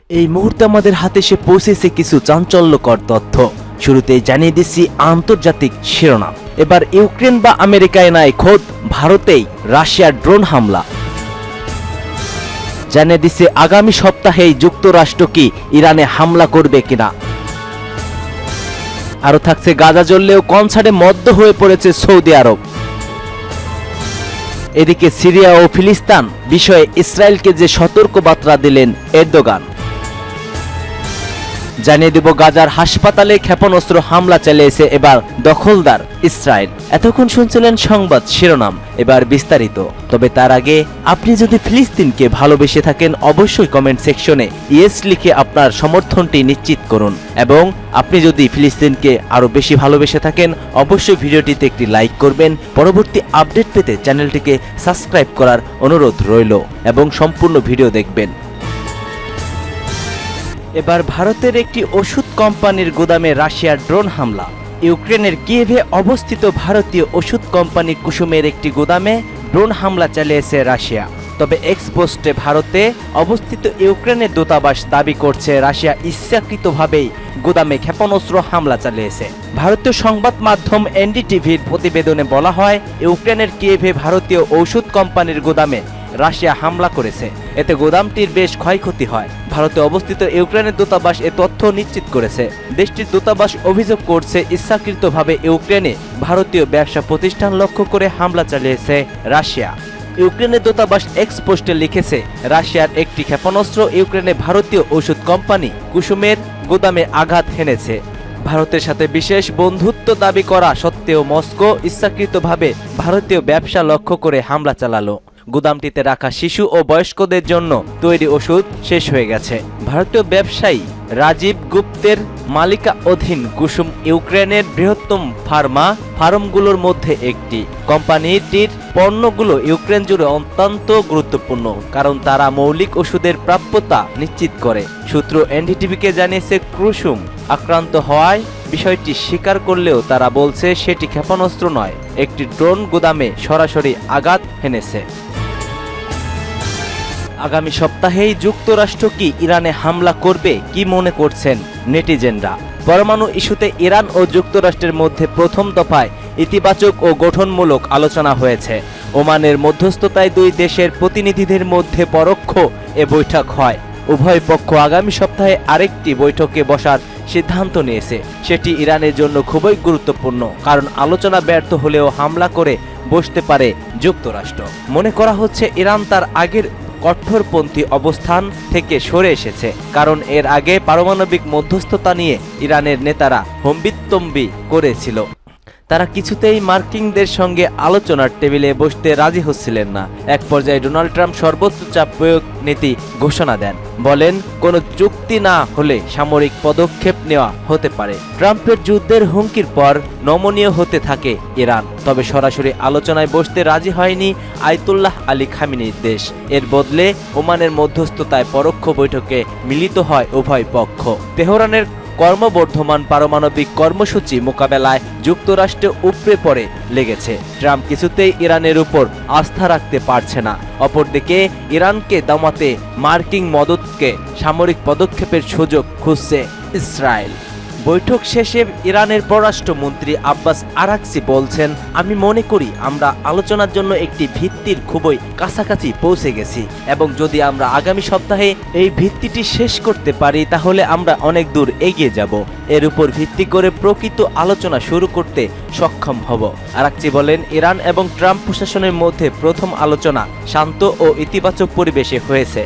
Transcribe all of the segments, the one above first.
এই মুহূর্তে আমাদের হাতে এসে পৌঁছেছে কিছু চাঞ্চল্যকর তথ্য। শুরুতেই জানিয়ে দিচ্ছি আন্তর্জাতিক শিরোনাম। এবার ইউক্রেন বা আমেরিকায় নয়, খোদ ভারতেই রাশিয়ার ড্রোন হামলা। জানিয়ে দিচ্ছে আগামী সপ্তাহেই যুক্তরাষ্ট্র কি ইরানে হামলা করবে কিনা। আরও থাকছে গাজা জ্বললেও কনসার্টে মদ্য হয়ে পড়েছে সৌদি আরব। এদিকে সিরিয়া ও ফিলিস্তিন বিষয়ে ইসরায়েলকে যে সতর্কবার্তা দিলেন এরদোগান। জানিয়ে দেব গাজার হাসপাতালে ক্ষেপণাস্ত্র হামলা চালিয়েছে এবার দখলদার ইসরায়েল। এতক্ষণ শুনছিলেন সংবাদ শিরোনাম, এবার বিস্তারিত। তবে তার আগে আপনি যদি ফিলিস্তিনকে ভালোবেসে থাকেন অবশ্যই কমেন্ট সেকশনে ইয়েস লিখে আপনার সমর্থনটি নিশ্চিত করুন, এবং আপনি যদি ফিলিস্তিনকে আরো বেশি ভালোবেসে থাকেন অবশ্যই ভিডিওটিতে একটি লাইক করবেন। পরবর্তী আপডেট পেতে চ্যানেলটিকে সাবস্ক্রাইব করার অনুরোধ রইল এবং সম্পূর্ণ ভিডিও দেখবেন। এবার ভারতের একটি ওষুধ কোম্পানির গুদামে রাশিয়ার ড্রোন হামলা। ইউক্রেনের কিয়েভে অবস্থিত ভারতীয় ওষুধ কোম্পানি কুসুমের একটি গুদামে ড্রোন হামলা চালিয়েছে রাশিয়া। তবে এক্সপোস্টে ভারতে অবস্থিত ইউক্রেনের দূতাবাস দাবি করছে রাশিয়া ইচ্ছাকৃতভাবেই গুদামে ক্ষেপণাস্ত্র হামলা চালিয়েছে। ভারতীয় সংবাদ মাধ্যম এনডিটিভির প্রতিবেদনে বলা হয়, ইউক্রেনের কিয়েভে ভারতীয় ওষুধ কোম্পানির গুদামে রাশিয়া হামলা করেছে। এতে গোদামটির বেশ ক্ষয়ক্ষতি হয়। ভারতে অবস্থিত ইউক্রেনের দূতাবাস এ তথ্য নিশ্চিত করেছে। দেশটির দূতাবাস অভিযোগ করছে ইচ্ছাকৃতভাবে ইউক্রেনে ভারতীয় ব্যবসা প্রতিষ্ঠান লক্ষ্য করে হামলা চালিয়েছে রাশিয়া। ইউক্রেনের দূতাবাস এক্সপোস্টে লিখেছে, রাশিয়ার একটি ক্ষেপণাস্ত্র ইউক্রেনে ভারতীয় ওষুধ কোম্পানি কুসুমের গুদামে আঘাত হেনেছে। ভারতের সাথে বিশেষ বন্ধুত্ব দাবি করা সত্ত্বেও মস্কো ইচ্ছাকৃতভাবে ভারতীয় ব্যবসা লক্ষ্য করে হামলা চালালো। গুদামটিতে রাখা শিশু ও বয়স্কদের জন্য তৈরি ওষুধ শেষ হয়ে গেছে। ভারতীয় ব্যবসায়ী রাজীব গুপ্তের মালিকা অধীন কুসুম ইউক্রেনের বৃহত্তম ফার্মগুলোর মধ্যে একটি। কোম্পানিটির পণ্যগুলো ইউক্রেন জুড়ে অত্যন্ত গুরুত্বপূর্ণ, কারণ তারা মৌলিক ওষুধের প্রাপ্যতা নিশ্চিত করে। সূত্র এনডিটিভিকে জানিয়েছে, কুসুম আক্রান্ত হওয়ায় বিষয়টি স্বীকার করলেও তারা বলছে সেটি ক্ষেপণাস্ত্র নয়, একটি ড্রোন গুদামে সরাসরি আঘাত হেনেছে। আগামী সপ্তাহেই যুক্তরাষ্ট্র কি ইরানে হামলা করবে, কি মনে করছেন নেটিজেনরা? পরমাণু ইস্যুতে ইরান ও যুক্তরাষ্ট্রের মধ্যে প্রথম দফায় ইতিবাচক ও গঠনমূলক আলোচনা হয়েছে। ওমানের মধ্যস্থতায় দুই দেশের প্রতিনিধিদের মধ্যে পরোক্ষ এ বৈঠক হয়। উভয় পক্ষ আগামী সপ্তাহে আরেকটি বৈঠকে বসার সিদ্ধান্ত নিয়েছে। সেটি ইরানের জন্য খুবই গুরুত্বপূর্ণ, কারণ আলোচনা ব্যর্থ হলেও হামলা করে বসতে পারে যুক্তরাষ্ট্র। মনে করা হচ্ছে ইরান তার আগের কঠোরপন্থী অবস্থান থেকে সরে এসেছে, কারণ এর আগে পারমাণবিক মধ্যস্থতা নিয়ে ইরানের নেতারা হম্বিতম্বি করেছিল। তারা কিছুতেই মার্কিনদের সঙ্গে আলোচনার টেবিলে বসতে রাজি হচ্ছিলেন না। এক পর্যায়ে ডোনাল্ড ট্রাম্প সর্বোচ্চ চাপ প্রয়োগ নীতি ঘোষণা দেন, বলেন কোনো চুক্তি না হলে সামরিক পদক্ষেপ নেওয়া হতে পারে। ট্রাম্পের যুদ্ধের হুমকির পর নমনীয় হতে থাকে ইরান, তবে সরাসরি আলোচনায় বসতে রাজি হয়নি আয়াতুল্লাহ আলী খামেনির দেশ। এর বদলে ওমানের মধ্যস্থতায় পরোক্ষ বৈঠকে মিলিত হয় উভয় পক্ষ। তেহরানের ক্রমবর্ধমান পারমাণবিক কর্মসূচি মোকাবেলায় যুক্তরাষ্ট্র উপড়ে পড়ে লেগেছে। ট্রাম্প কিছুতেই ইরানের উপর আস্থা রাখতে পারছে না। অপরদিকে ইরানকে দমাতে মার্কিন মদতকে সামরিক পদক্ষেপের সুযোগ খুঁজছে ইসরায়েল। বৈঠক শেষে ইরানের পররাষ্ট্রমন্ত্রী আব্বাস আরাকচি বলছেন, আমি মনে করি আমরা আলোচনার জন্য একটি ভিত্তির খুবই কাছাকাছি পৌঁছে গেছি, এবং যদি আমরা আগামী সপ্তাহে এই ভিত্তিটি শেষ করতে পারি তাহলে আমরা অনেক দূর এগিয়ে যাব। এর উপর ভিত্তি করে প্রকৃত আলোচনা শুরু করতে সক্ষম হব। আরাকচি বলেন, ইরান এবং ট্রাম্প প্রশাসনের মধ্যে প্রথম আলোচনা শান্ত ও ইতিবাচক পরিবেশে হয়েছে।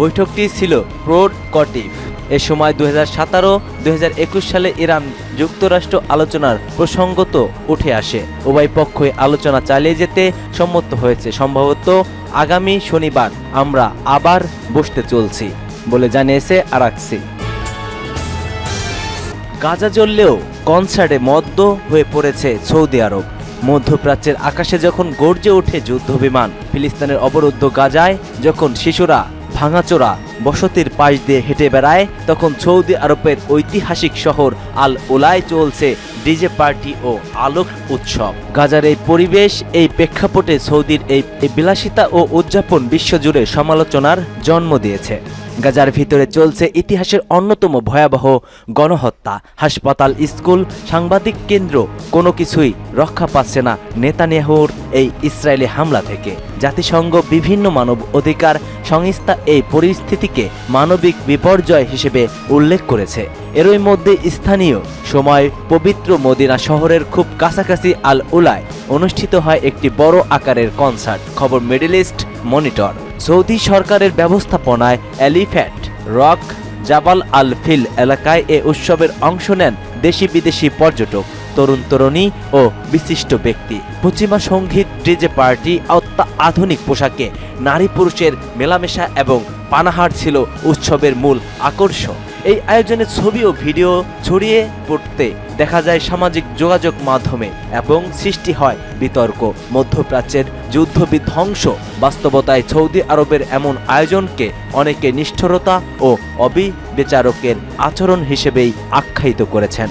বৈঠকটি ছিল প্রোডাক্টিভ। এ সময় 2017-2021 সালে ইরান যুক্তরাষ্ট্র আলোচনার প্রসঙ্গত উঠে আসে। উভয় পক্ষই আলোচনা চালিয়ে যেতে সম্মত হয়েছে। সম্ভবত আগামী শনিবার আমরা আবার বসতে চলছি বলে জানিয়েছে আরাকচি। গাজা জ্বললেও কনসার্টে মদ্য হয়ে পড়েছে সৌদি আরব। মধ্যপ্রাচ্যের আকাশে যখন গর্জে ওঠে যুদ্ধবিমান, ফিলিস্তিনের অবরুদ্ধ গাজায় যখন শিশুরা ভাঙাচোরা বসতির পাশ দিয়ে হেঁটে বেড়ায়, তখন সৌদি আরবের ঐতিহাসিক শহর আল উলায় চলছে ডিজে পার্টি ও আলোক উৎসব। গাজার এই পরিবেশ, এই প্রেক্ষাপটে সৌদির এই বিলাসিতা ও উদযাপন বিশ্বজুড়ে সমালোচনার জন্ম দিয়েছে। গাজার ভিতরে চলছে ইতিহাসের অন্যতম ভয়াবহ গণহত্যা। হাসপাতাল, স্কুল, সাংবাদিক কেন্দ্র কোনো কিছুই রক্ষা পাচ্ছে না নেতানিয়াহুর এই ইসরায়েলি হামলা থেকে। জাতিসংঘ, বিভিন্ন মানব অধিকার সংস্থা এই পরিস্থিতিকে মানবিক বিপর্যয় হিসেবে উল্লেখ করেছে। এরই মধ্যে স্থানীয় সময় পবিত্র মদিনা শহরের খুব কাছাকাছি আল উলায় অনুষ্ঠিত হয় একটি বড় আকারের কনসার্ট। খবর মিডল ইস্ট মনিটর। সৌদি সরকারের ব্যবস্থাপনায় এলিফ্যান্ট রক, জাবাল আল ফিল এলাকায় এ উৎসবের অংশ নেন দেশি বিদেশি পর্যটক, তরুণ তরুণী ও বিশিষ্ট ব্যক্তি। পশ্চিমা সঙ্গীত, ডিজে পার্টি, আধুনিক পোশাকে নারী পুরুষের মেলামেশা এবং পানাহার ছিল উৎসবের মূল আকর্ষণ। এই আয়োজনের ছবি ও ভিডিও ছড়িয়ে পড়তে দেখা যায় সামাজিক যোগাযোগ মাধ্যমে এবং সৃষ্টি হয় বিতর্ক। মধ্যপ্রাচ্যের যুদ্ধ বিধ্বংস বাস্তবতায় সৌদি আরবের এমন আয়োজনকে অনেকে নিষ্ঠুরতা ও অবিবেচকের আচরণ হিসেবেই আখ্যায়িত করেছেন।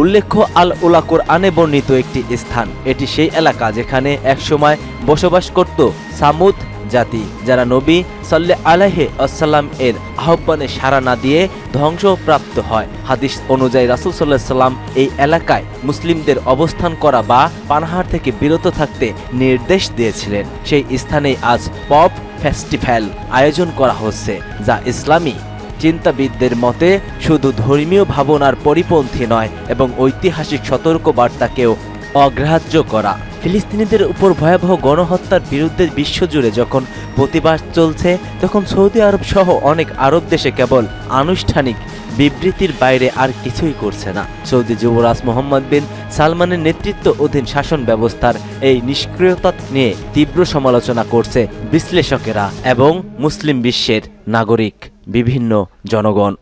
উল্লেখ্য, আল উলা কোরআনে বর্ণিত একটি স্থান। এটি সেই এলাকা যেখানে একসময় বসবাস করত সামুদ জাতি, যারা নবী সাল্লাল্লাহু আলাইহি ওয়াসাল্লাম এর আহ্বানে সাড়া না দিয়ে ধ্বংসপ্রাপ্ত হয়। হাদিস অনুযায়ী রাসূল সাল্লাল্লাহু আলাইহি ওয়াসাল্লাম এই এলাকায় মুসলিমদের অবস্থান করা বা পানাহার থেকে বিরত থাকতে নির্দেশ দিয়েছিলেন। সেই স্থানেই আজ পপ ফেস্টিভ্যাল আয়োজন করা হচ্ছে, যা ইসলামী চিন্তাবিদদের মতে শুধু ধর্মীয় ভাবনার পরিপন্থী নয় এবং ঐতিহাসিক সতর্কবার্তাকেও অগ্রাহ্য করা। ফিলিস্তিনিদের উপর ভয়াবহ গণহত্যার বিরুদ্ধে বিশ্বজুড়ে যখন প্রতিবাদ চলছে, তখন সৌদি আরব সহ অনেক আরব দেশে কেবল আনুষ্ঠানিক বিবৃতির বাইরে আর কিছুই করছে না। সৌদি যুবরাজ মোহাম্মদ বিন সালমানের নেতৃত্ব অধীন শাসন ব্যবস্থার এই নিষ্ক্রিয়তা নিয়ে তীব্র সমালোচনা করছে বিশ্লেষকেরা এবং মুসলিম বিশ্বের নাগরিক বিভিন্ন জনগণ।